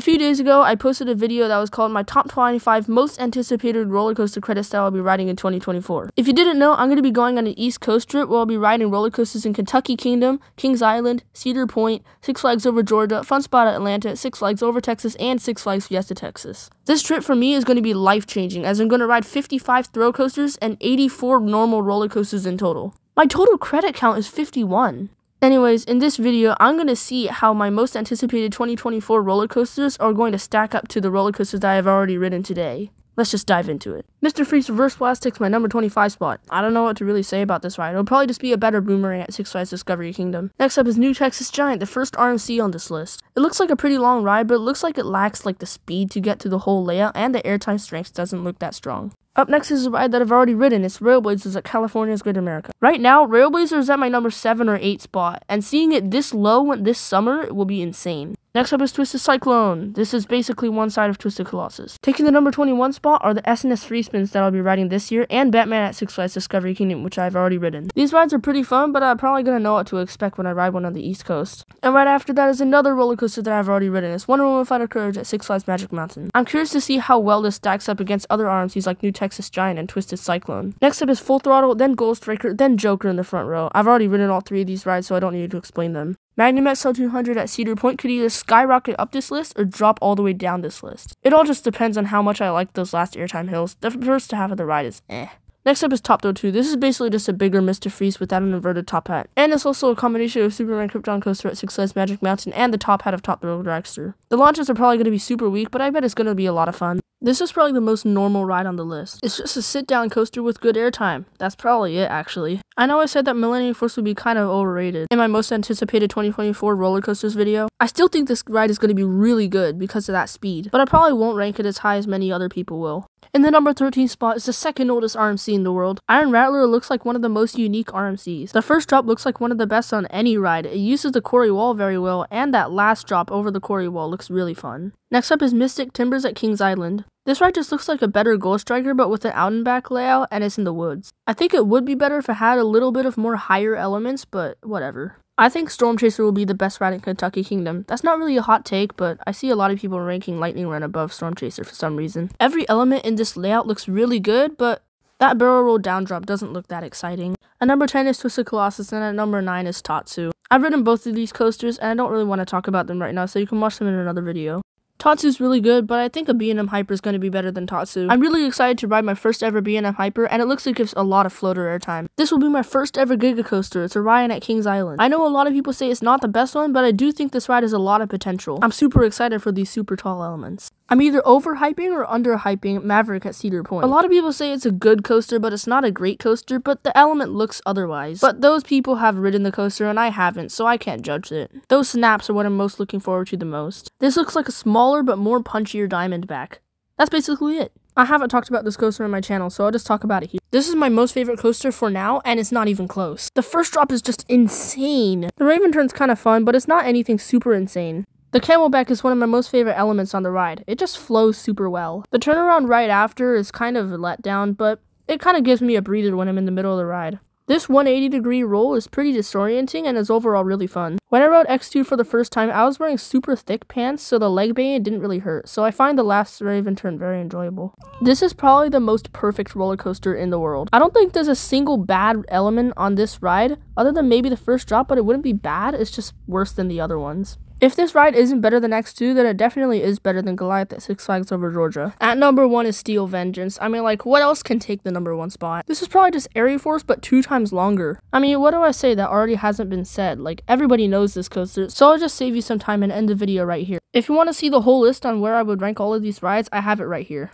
A few days ago, I posted a video that was called my top 25 most anticipated roller coaster credits that I'll be riding in 2024. If you didn't know, I'm going to be going on an East Coast trip where I'll be riding roller coasters in Kentucky Kingdom, Kings Island, Cedar Point, Six Flags Over Georgia, Fun Spot at Atlanta, Six Flags Over Texas, and Six Flags Fiesta Texas. This trip for me is going to be life-changing as I'm going to ride 55 thrill coasters and 84 normal roller coasters in total. My total credit count is 51. Anyways, in this video, I'm going to see how my most anticipated 2024 roller coasters are going to stack up to the roller coasters that I have already ridden today. Let's just dive into it. Mr. Freeze Reverse Blast takes my number 25 spot. I don't know what to really say about this ride. It'll probably just be a better boomerang at Six Flags Discovery Kingdom. Next up is New Texas Giant, the first RMC on this list. It looks like a pretty long ride, but it looks like it lacks the speed to get to the whole layout, and the airtime strength doesn't look that strong. Up next is a ride that I've already ridden. It's Railblazers at California's Great America. Right now, Railblazers is at my number 7 or 8 spot, and seeing it this low this summer will be insane. Next up is Twisted Cyclone. This is basically one side of Twisted Colossus. Taking the number 21 spot are the S&S Free Spins that I'll be riding this year, and Batman at Six Flags Discovery Kingdom, which I've already ridden. These rides are pretty fun, but I'm probably going to know what to expect when I ride one on the East Coast. And right after that is another roller coaster that I've already ridden. It's Wonder Woman Fight of Courage at Six Flags Magic Mountain. I'm curious to see how well this stacks up against other RMCs like New Texas Giant and Twisted Cyclone. Next up is Full Throttle, then Gold Striker, then Joker in the front row. I've already ridden all 3 of these rides, so I don't need to explain them. Magnum XL 200 at Cedar Point could either skyrocket up this list or drop all the way down this list. It all just depends on how much I like those last airtime hills. The first half of the ride is eh. Next up is Top Throw 2. This is basically just a bigger Mr. Freeze without an inverted top hat. And it's also a combination of Superman Krypton Coaster at Six Flags Magic Mountain and the top hat of Top Thrill Dragster. The launches are probably going to be super weak, but I bet it's going to be a lot of fun. This is probably the most normal ride on the list. It's just a sit-down coaster with good airtime. That's probably it, actually. I know I said that Millennium Force would be kind of overrated in my most anticipated 2024 roller coasters video. I still think this ride is going to be really good because of that speed, but I probably won't rank it as high as many other people will. In the number 13 spot is the second oldest RMC in the world. Iron Rattler looks like one of the most unique RMCs. The first drop looks like one of the best on any ride. It uses the quarry wall very well, and that last drop over the quarry wall looks really fun. Next up is Mystic Timbers at Kings Island. This ride just looks like a better Gold Striker, but with an out and back layout, and it's in the woods. I think it would be better if it had a little bit of more higher elements, but whatever. I think Storm Chaser will be the best ride in Kentucky Kingdom. That's not really a hot take, but I see a lot of people ranking Lightning Run above Storm Chaser for some reason. Every element in this layout looks really good, but that barrel roll down drop doesn't look that exciting. At number 10 is Twisted Colossus, and at number 9 is Tatsu. I've ridden both of these coasters, and I don't really want to talk about them right now, so you can watch them in another video. Tatsu's really good, but I think a B&M Hyper is going to be better than Tatsu. I'm really excited to ride my first ever B&M Hyper, and it looks like it gives a lot of floater airtime. This will be my first ever Giga Coaster. It's Orion at Kings Island. I know a lot of people say it's not the best one, but I do think this ride has a lot of potential. I'm super excited for these super tall elements. I'm either overhyping or underhyping Maverick at Cedar Point. A lot of people say it's a good coaster, but it's not a great coaster, but the element looks otherwise. But those people have ridden the coaster and I haven't, so I can't judge it. Those snaps are what I'm most looking forward to the most. This looks like a smaller but more punchier Diamondback. That's basically it. I haven't talked about this coaster on my channel, so I'll just talk about it here. This is my most favorite coaster for now, and it's not even close. The first drop is just insane. The Raven Turn's kind of fun, but it's not anything super insane. The Camelback is one of my most favorite elements on the ride. It just flows super well. The turnaround right after is kind of a letdown, but it kind of gives me a breather when I'm in the middle of the ride. This 180-degree roll is pretty disorienting and is overall really fun. When I rode X2 for the first time, I was wearing super thick pants, so the leg banging didn't really hurt, so I find the last Raven Turn very enjoyable. This is probably the most perfect roller coaster in the world. I don't think there's a single bad element on this ride, other than maybe the first drop, but it wouldn't be bad, it's just worse than the other ones. If this ride isn't better than X2, then it definitely is better than Goliath at Six Flags Over Georgia. At number 1 is Steel Vengeance. I mean, what else can take the number 1 spot? This is probably just Air Force, but 2 times longer. I mean, what do I say that already hasn't been said? Everybody knows this coaster, so I'll just save you some time and end the video right here. If you want to see the whole list on where I would rank all of these rides, I have it right here.